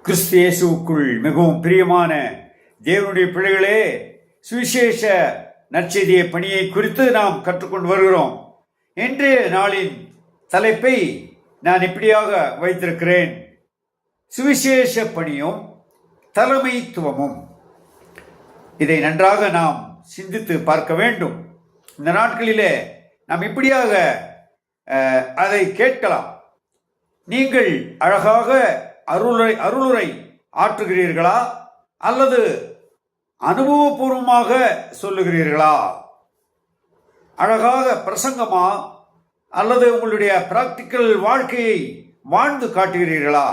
கிறிஸ்து இயேசுவுக்குள் மிகவும் பிரியமான தேவனுடைய பிள்ளைகளே, சுவிசேஷ நற்செய்திய பணியை குறித்து நாம் கற்றுக்கொண்டு வருகிறோம். இன்றைய நாளின் தலைப்பை நான் இப்படியாக வைத்திருக்கிறேன்: சுவிசேஷ பணியும் தலைமைத்துவமும். இதை நன்றாக நாம் சிந்தித்து பார்க்க வேண்டும். இந்த நாட்களிலே நாம் இப்படியாக அதை கேட்கலாம்: நீங்கள் அழகாக அருளுரை ஆற்றுகிறீர்களா அல்லது அனுபவபூர்வமாக சொல்லுகிறீர்களா? அழகாக பிரசங்கமா அல்லது உங்களுடைய பிராக்டிக்கல் வாழ்க்கையை வாழ்ந்து காட்டுகிறீர்களா?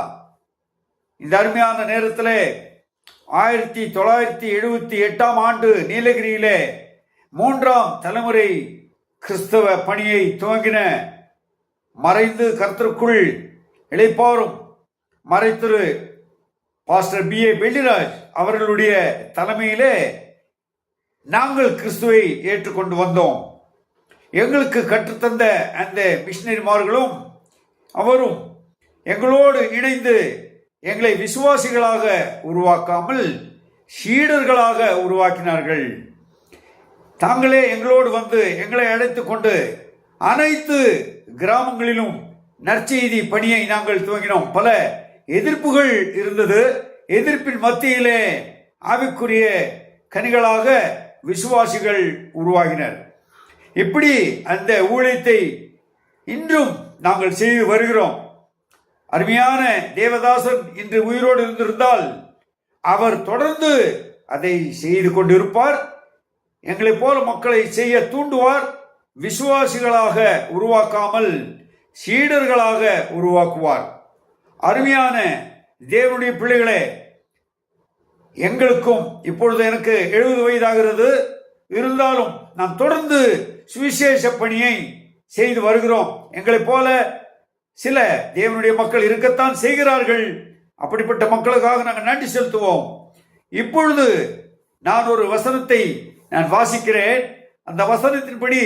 இந்த அருமையான நேரத்தில் 1978 ஆண்டு நீலகிரியிலே 3ஆம் தலைமுறை கிறிஸ்தவ பணியை துவங்கின மறைந்து கர்த்தருக்குள் இளைப்பாறும் மறைத்திரு பாஸ்டர் B.A. பெல்லிராஜ் அவர்களுடைய தலைமையிலே நாங்கள் கிறிஸ்துவை ஏற்றுக்கொண்டு வந்தோம். எங்களுக்கு கற்றுத்தந்த அந்த மிஷனரிமார்களும் அவரும் எங்களோடு இணைந்து எங்களை விசுவாசிகளாக உருவாக்காமல் சீடர்களாக உருவாக்கினார்கள். தாங்களே எங்களோடு வந்து எங்களை அழைத்து கொண்டு அனைத்து கிராமங்களிலும் நற்செய்தி பணியை நாங்கள் துவங்கினோம். பல எதிர்ப்புகள் இருந்தது. எதிர்ப்பின் மத்தியிலே ஆவிக்குரிய கனிகளாக விசுவாசிகள் உருவாகினர். இப்படி அந்த ஊழியத்தை இன்றும் நாங்கள் செய்து வருகிறோம். அருமையான தேவதாசன் இன்று உயிரோடு இருந்திருந்தால் அவர் தொடர்ந்து அதை செய்து கொண்டிருப்பார். எங்களைப் போல மக்களை செய்ய தூண்டுவார். விசுவாசிகளாக உருவாக்காமல் சீடர்களாக உருவாக்குவார். அருமையான தேவனுடைய பிள்ளைகளே, எங்களுக்கும் இப்பொழுது எனக்கு 70 வயதாகிறது. இருந்தாலும் நாம் தொடர்ந்து சுவிசேஷ பணியை செய்து வருகிறோம். எங்களைப் போல சில தேவனுடைய மக்கள் இருக்கத்தான் செய்கிறார்கள். அப்படிப்பட்ட மக்களுக்காக நாங்கள் நன்றி செலுத்துவோம். இப்பொழுது நான் ஒரு வசனத்தை நான் வாசிக்கிறேன். அந்த வசனத்தின்படி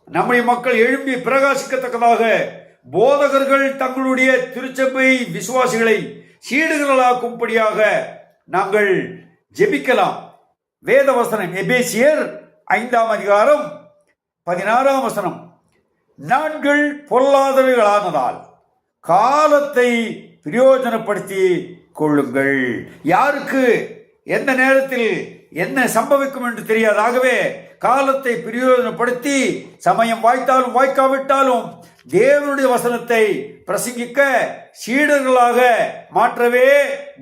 நம்முடைய மக்கள் எழும்பி பிரகாசிக்கத்தக்கதாக போதகர்கள் தங்களுடைய திருச்சபை விசுவாசிகளை சீடுகளாக்கும்படியாக நாங்கள் ஜெபிக்கலாம். வேத வசனம் எபேசியர் 5ஆம் அதிகாரம் 16ஆம் வசனம்: நாட்கள் பொல்லாதவைகளானதால் காலத்தை பிரயோஜனப்படுத்தி கொள்ளுங்கள். யாருக்கு எந்த நேரத்தில் என்ன சம்பவிக்கும் என்று தெரியாதாகவே காலத்தை பிரயோஜனப்படுத்தி சமயம் வாய்த்தாலும் வாய்க்காவிட்டாலும் தேவனுடைய வசனத்தை பிரசங்கிக்க சீடர்களாக மாற்றவே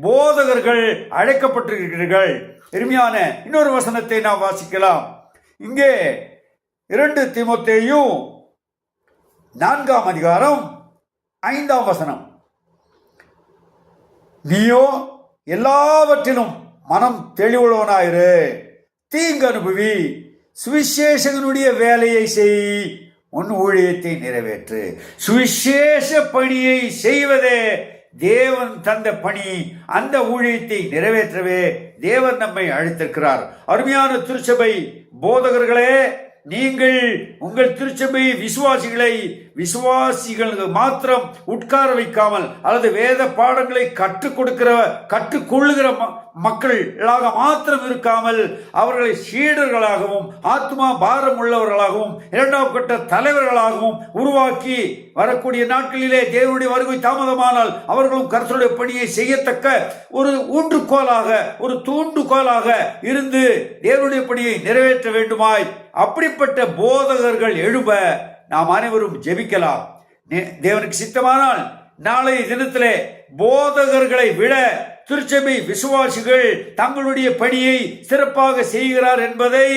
போதகர்கள் அழைக்கப்பட்டிருக்கிறீர்கள். எளிமையான இன்னொரு வசனத்தை நாம் வாசிக்கலாம். இங்கே 2 தீமோத்தேயு 4ஆம் அதிகாரம் 5ஆம் வசனம்: நீயோ எல்லாவற்றிலும் மனம் தெளிவுள்ளவனாயிரு, தீங்கு அனுபவி, சுவிசேஷகனுடைய வேலையை செய், உன் ஊழியத்தை நிறைவேற்று. சுவிசேஷ பணியை செய்வதே தேவன் தந்த பணி. அந்த ஊழியத்தை நிறைவேற்றவே தேவன் நம்மை அழைத்திருக்கிறார். அருமையான திருச்சபை போதகர்களே, நீங்கள் உங்கள் திருச்சபை விசுவாசிகளுக்கு மாத்திரம் உட்கார வைக்காமல் அல்லது வேத பாடங்களை கற்றுக்கொள்ளுகிற மக்களாக மாத்திரம் இருக்காமல் அவர்களை சீடர்களாகவும் ஆத்மா பாரம் உள்ளவர்களாகவும் 2ஆம் கட்ட தலைவர்களாகவும் உருவாக்கி வரக்கூடிய நாட்களிலே தேவனுடைய வருகை தாமதமானால் அவர்களும் கர்த்தருடைய பணியை செய்யத்தக்க ஒரு ஊன்றுகோலாக, ஒரு தூண்டுகோலாக இருந்து தேவனுடைய பணியை நிறைவேற்ற வேண்டுமாய் அப்படிப்பட்ட போதகர்கள் எழும்ப நாம் அனைவரும் ஜெபிக்கலாம். தேவனுக்கு சித்தமானால் நாளைய தினத்திலே போதகர்களை விட திருச்சபை விசுவாசிகள் தங்களுடைய பணியை சிறப்பாக செய்கிறார் என்பதை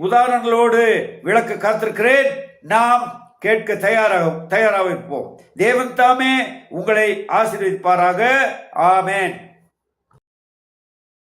உதாரணங்களோடு விளக்க காத்திருக்கிறேன். நாம் கேட்க தயாராக இருப்போம். தேவன் தாமே உங்களை ஆசீர்வதிப்பாராக. ஆமென்.